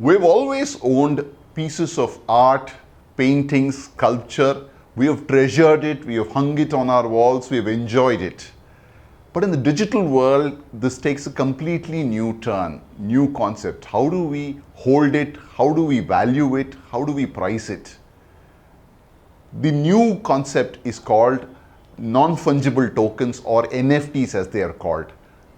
We've always owned pieces of art, paintings, sculpture. We have treasured it, we have hung it on our walls, we have enjoyed it. But in the digital world, this takes a completely new turn, new concept. How do we hold it? How do we value it? How do we price it? The new concept is called non-fungible tokens, or NFTs as they are called.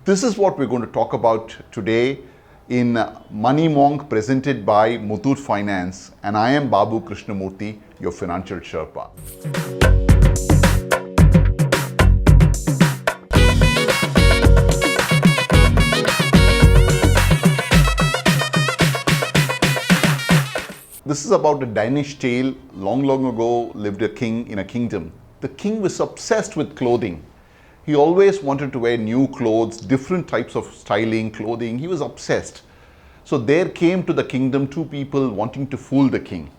This is what we're going to talk about today in Money Monk, presented by Muthoot Finance, and I am Babu Krishnamurthy, your financial Sherpa. This is about a Danish tale. Long, long ago lived a king in a kingdom. The king was obsessed with clothing. He always wanted to wear new clothes, different types of styling, clothing. He was obsessed. So there came to the kingdom two people wanting to fool the king.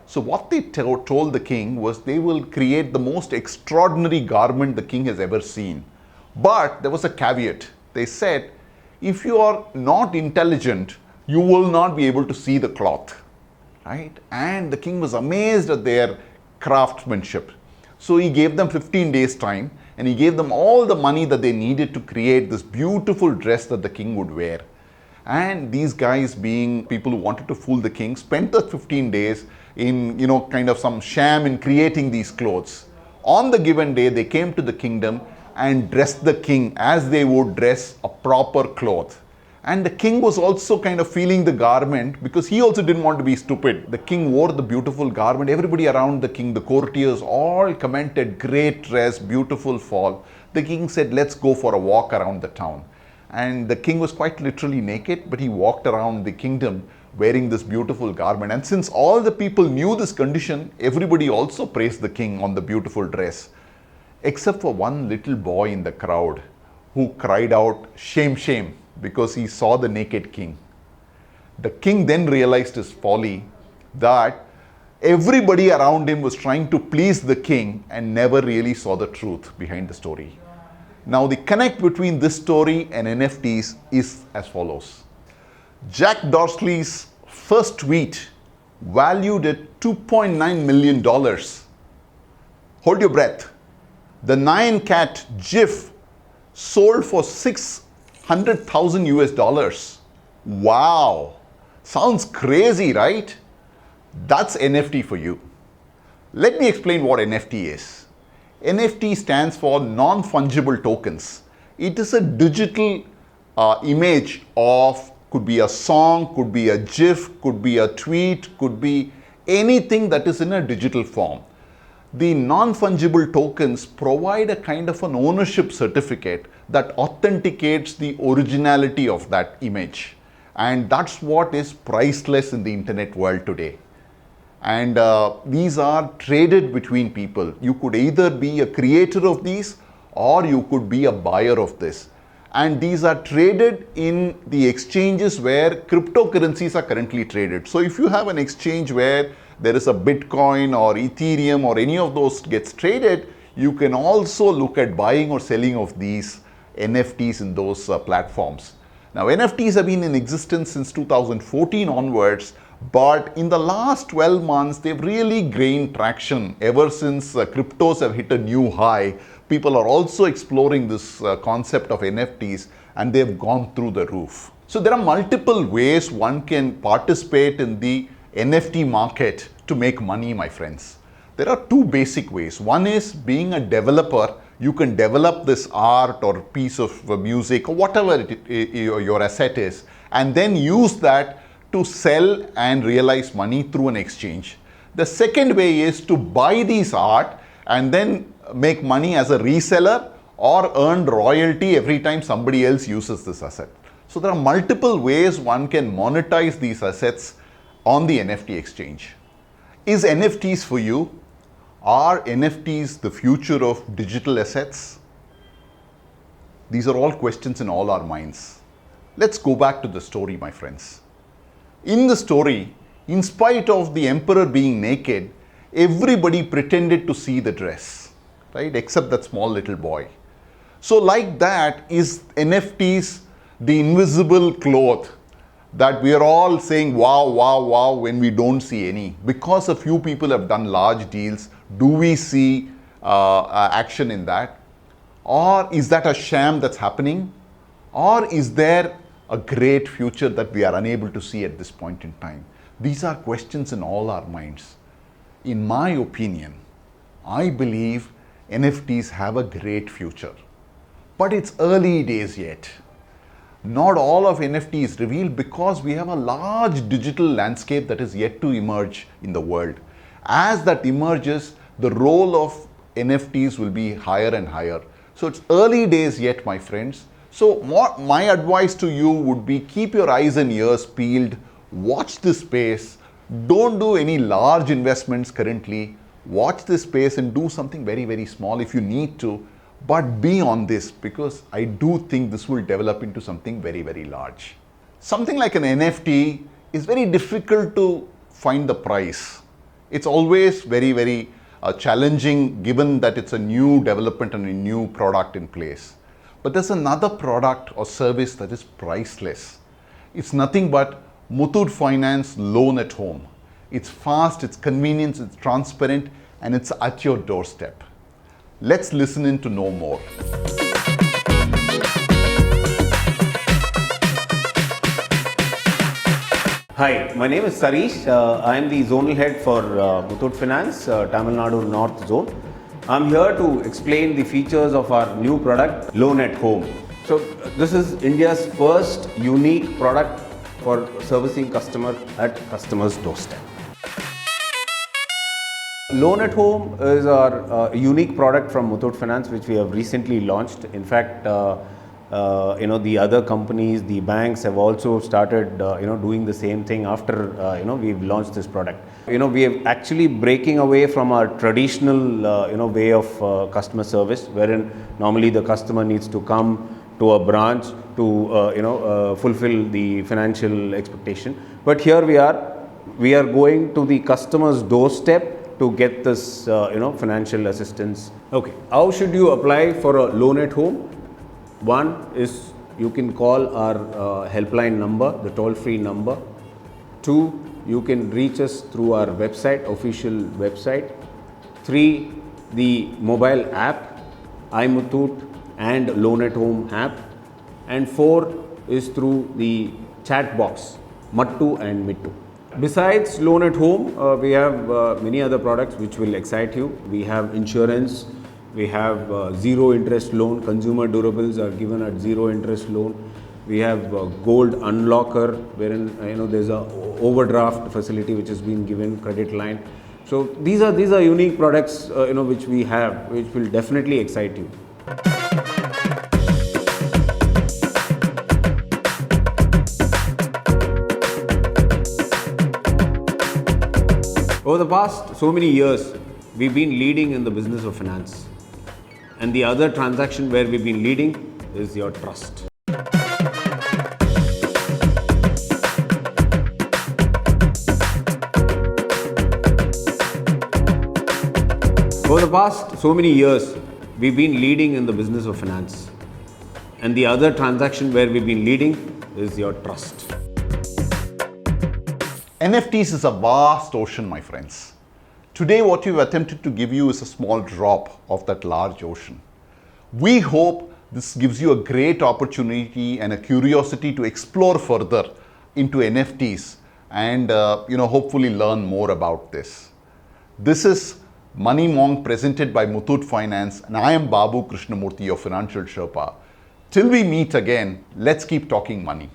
So what they told the king was they will create the most extraordinary garment the king has ever seen. But there was a caveat. They said, if you are not intelligent, you will not be able to see the cloth. Right? And the king was amazed at their craftsmanship. So he gave them 15 days time, and he gave them all the money that they needed to create this beautiful dress that the king would wear. And these guys, being people who wanted to fool the king, spent the 15 days in, kind of some sham in creating these clothes. On the given day, they came to the kingdom and dressed the king as they would dress a proper cloth. And the king was also kind of feeling the garment because he also didn't want to be stupid. The king wore the beautiful garment. Everybody around the king, the courtiers, all commented, great dress, beautiful fall. The king said, let's go for a walk around the town. And the king was quite literally naked, but he walked around the kingdom wearing this beautiful garment. And since all the people knew this condition, everybody also praised the king on the beautiful dress, except for one little boy in the crowd who cried out, shame, shame, because he saw the naked king. The king then realized his folly, that everybody around him was trying to please the king and never really saw the truth behind the story. Now the connect between this story and NFTs is as follows. Jack Dorsey's first tweet, valued at $2.9 million. Hold your breath. The Nyan Cat GIF sold for $600,000 US. Wow, sounds crazy, right? That's NFT for you. Let me explain what NFT is. NFT stands for non-fungible tokens. It is a digital image of, could be a song, could be a GIF, could be a tweet, could be anything that is in a digital form. The non-fungible tokens provide a kind of an ownership certificate that authenticates the originality of that image. And that's what is priceless in the internet world today. And these are traded between people. You could either be a creator of these or you could be a buyer of this. And these are traded in the exchanges where cryptocurrencies are currently traded. So if you have an exchange where there is a Bitcoin or Ethereum or any of those gets traded, you can also look at buying or selling of these NFTs in those platforms. Now, NFTs have been in existence since 2014 onwards, but in the last 12 months, they've really gained traction. Ever since cryptos have hit a new high, people are also exploring this concept of NFTs, and they've gone through the roof. So there are multiple ways one can participate in the NFT market to make money, my friends. There are two basic ways. One is being a developer. You can develop this art or piece of music or whatever your asset is, and then use that to sell and realize money through an exchange. The second way is to buy these art and then make money as a reseller or earn royalty every time somebody else uses this asset. So there are multiple ways one can monetize these assets on the NFT exchange. Is NFTs for you? Are NFTs the future of digital assets? These are all questions in all our minds. Let's go back to the story, my friends. In the story, in spite of the emperor being naked, everybody pretended to see the dress, right? Except that small little boy. So like that is NFTs, the invisible cloth that we are all saying wow, wow, wow when we don't see any. Because a few people have done large deals, do we see action in that? Or is that a sham that's happening? Or is there a great future that we are unable to see at this point in time? These are questions in all our minds. In my opinion, I believe NFTs have a great future. But it's early days yet. Not all of NFT is revealed because we have a large digital landscape that is yet to emerge in the world. As that emerges, the role of NFTs will be higher and higher. So it's early days yet, my friends. So my advice to you would be, keep your eyes and ears peeled, watch this space, don't do any large investments currently, watch this space and do something very, very small if you need to. But be on this, because I do think this will develop into something very, very large. Something like an NFT is very difficult to find the price. It's always very, very challenging, given that it's a new development and a new product in place. But there's another product or service that is priceless. It's nothing but Muthoot Finance Loan at Home. It's fast, it's convenient, it's transparent, and it's at your doorstep. Let's listen in to know more. Hi, my name is Sarish. I am the zonal head for Muthoot Finance, Tamil Nadu North Zone. I'm here to explain the features of our new product, Loan at Home. So, this is India's first unique product for servicing customer at customer's doorstep. Loan at Home is our unique product from Muthoot Finance, which we have recently launched. In fact, the other companies, the banks have also started, doing the same thing after, we've launched this product. We are actually breaking away from our traditional, way of customer service, wherein normally the customer needs to come to a branch to, fulfill the financial expectation. But here we are going to the customer's doorstep to get this, financial assistance. Okay, how should you apply for a loan at home? One is you can call our helpline number, the toll-free number. Two, you can reach us through our website, official website. Three, the mobile app, iMuthoot and Loan at Home app. And four is through the chat box, Mattu and Mittu. Besides Loan at Home, we have many other products which will excite you. We have insurance, we have zero interest loan, consumer durables are given at zero interest loan. We have gold unlocker, wherein there's a overdraft facility which has been given, credit line. So these are unique products which we have, which will definitely excite you. Over the past so many years, we've been leading in the business of finance. And the other transaction where we've been leading is your trust. Over the past so many years, we've been leading in the business of finance. And the other transaction where we've been leading is your trust. NFTs is a vast ocean, my friends. Today, what we've attempted to give you is a small drop of that large ocean. We hope this gives you a great opportunity and a curiosity to explore further into NFTs and hopefully learn more about this. This is Money Monk presented by Muthoot Finance, and I am Babu Krishnamurthy, your financial Sherpa. Till we meet again, let's keep talking money.